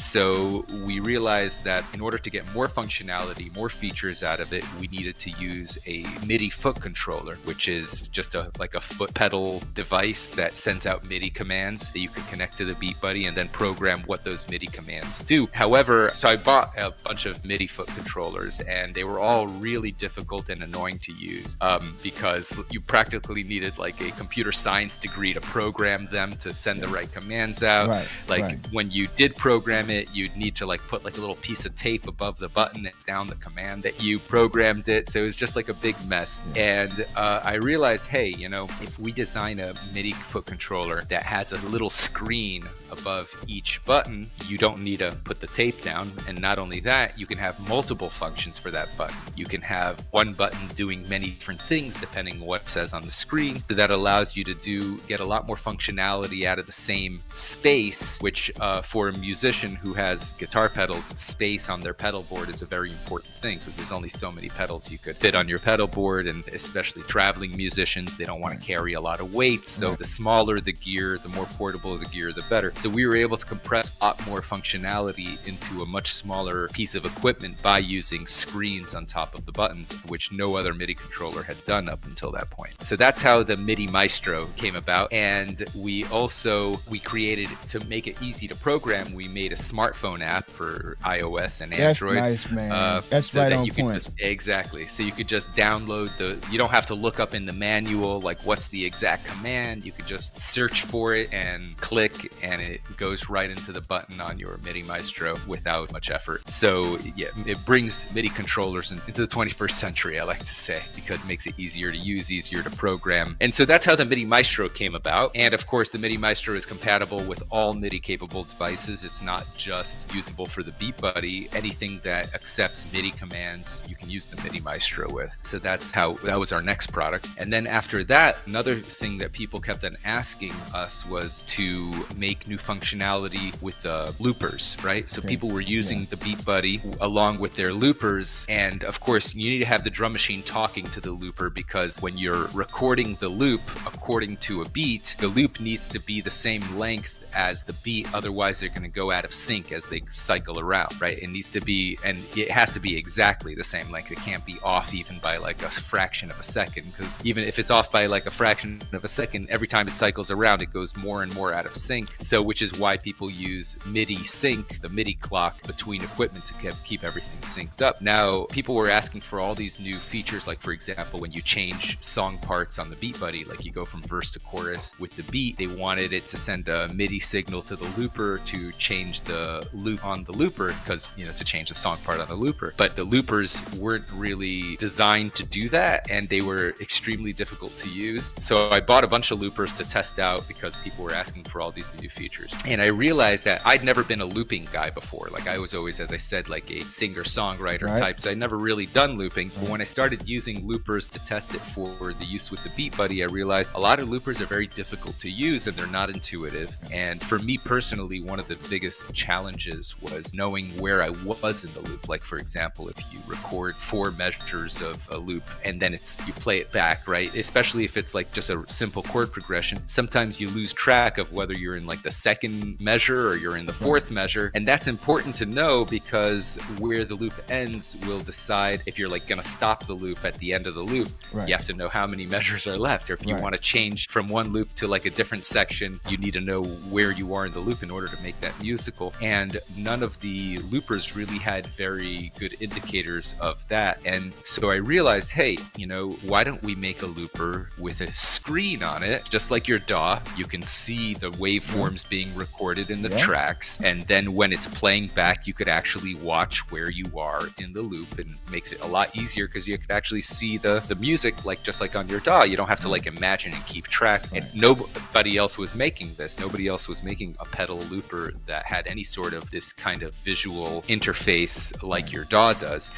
So we realized that in order to get more functionality, more features out of it, we needed to use a MIDI foot controller, which is just like a foot pedal device that sends out MIDI commands that you can connect to the BeatBuddy and then program what those MIDI commands do. However, so I bought a bunch of MIDI foot controllers, and they were all really difficult and annoying to use because you practically needed like a computer science degree to program them to send the right commands out. When you did program it, you'd need to like put like a little piece of tape above the button and down the command that you programmed it. So it was just like a big mess. And I realized, hey, you know, if we design a MIDI foot controller that has a little screen above each button, you don't need to put the tape down. And not only that, you can have multiple functions for that button. You can have one button doing many different things depending on what it says on the screen. So that allows you to get a lot more functionality out of the same space, which for a musician who has guitar pedals, space on their pedal board is a very important thing because there's only so many pedals you could fit on your pedal board, and especially traveling musicians, they don't want to carry a lot of weight. So the smaller the gear, the more portable the gear, the better. So we were able to compress a lot more functionality into a much smaller piece of equipment by using screens on top of the buttons, which no other MIDI controller had done up until that point. So that's how the MIDI Maestro came about. And we created, to make it easy to program, we made a smartphone app for iOS and Android. That's nice, man. That's so right on point. Exactly. So you could just download you don't have to look up in the manual like what's the exact command. You could just search for it and click, and it goes right into the button on your MIDI Maestro without much effort. So yeah, it brings MIDI controllers into the 21st century, I like to say, because it makes it easier to use, easier to program. And so that's how the MIDI Maestro came about. And of course, the MIDI Maestro is compatible with all MIDI capable devices. It's not just usable for the BeatBuddy. Anything that accepts MIDI commands, you can use the MIDI Maestro with. So that was our next product. And then after that, another thing that people kept on asking us was to make new functionality with loopers, right? So people were using the BeatBuddy along with their loopers. And of course, you need to have the drum machine talking to the looper, because when you're recording the loop according to a beat, the loop needs to be the same length as the beat. Otherwise, they're going to go out of sync as they cycle around, right? It needs to be, and it has to be exactly the same length. It can't be off even by like a fraction of a second, because even if it's off by like a fraction of a second, every time it cycles around, it goes more and more out of sync. So, which is why people use MIDI sync, the MIDI clock between equipment, to keep everything synced up. Now, people were asking for all these new features, like for example, when you change song parts on the BeatBuddy, like you go from verse to chorus with the beat, they wanted it to send a MIDI signal to the looper to change the loop on the looper, because, you know, to change the song part on the looper. But the loopers weren't really designed to do that, and they were extremely difficult to use. So I bought a bunch of loopers to test out because people were asking for all these new features. And I realized that I'd never been a looping guy before. Like I was always, as I said, like a singer-songwriter type. So I'd never really done looping. But when I started using loopers to test it for the use with the BeatBuddy, I realized a lot of loopers are very difficult to use and they're not intuitive. And for me personally, one of the biggest challenges was knowing where I was in the loop. Like for example, if you record 4 measures of a loop and then you play it back, right? Especially if it's like just a simple chord progression, sometimes you lose track of whether you're in like the second measure or you're in the 4th measure. And that's important to know, because where the loop ends will decide if you're like going to stop the loop at the end of the loop. You have to know how many measures are left. Or if you want to change from one loop to like a different section, you need to know where you are in the loop in order to make that musical. And none of the loopers really had very good indicators of that. And so I realized, hey, you know, why don't we make a looper with a screen on it? Just like your DAW, you can see the waveforms being recorded in the tracks. And then when it's playing back, you could actually watch where you are in the loop, and makes it a lot easier because you could actually see the music, like just like on your DAW. You don't have to like imagine and keep track. And nobody else was making this. Nobody else was making a pedal looper that had any sort of this kind of visual interface like your DAW does.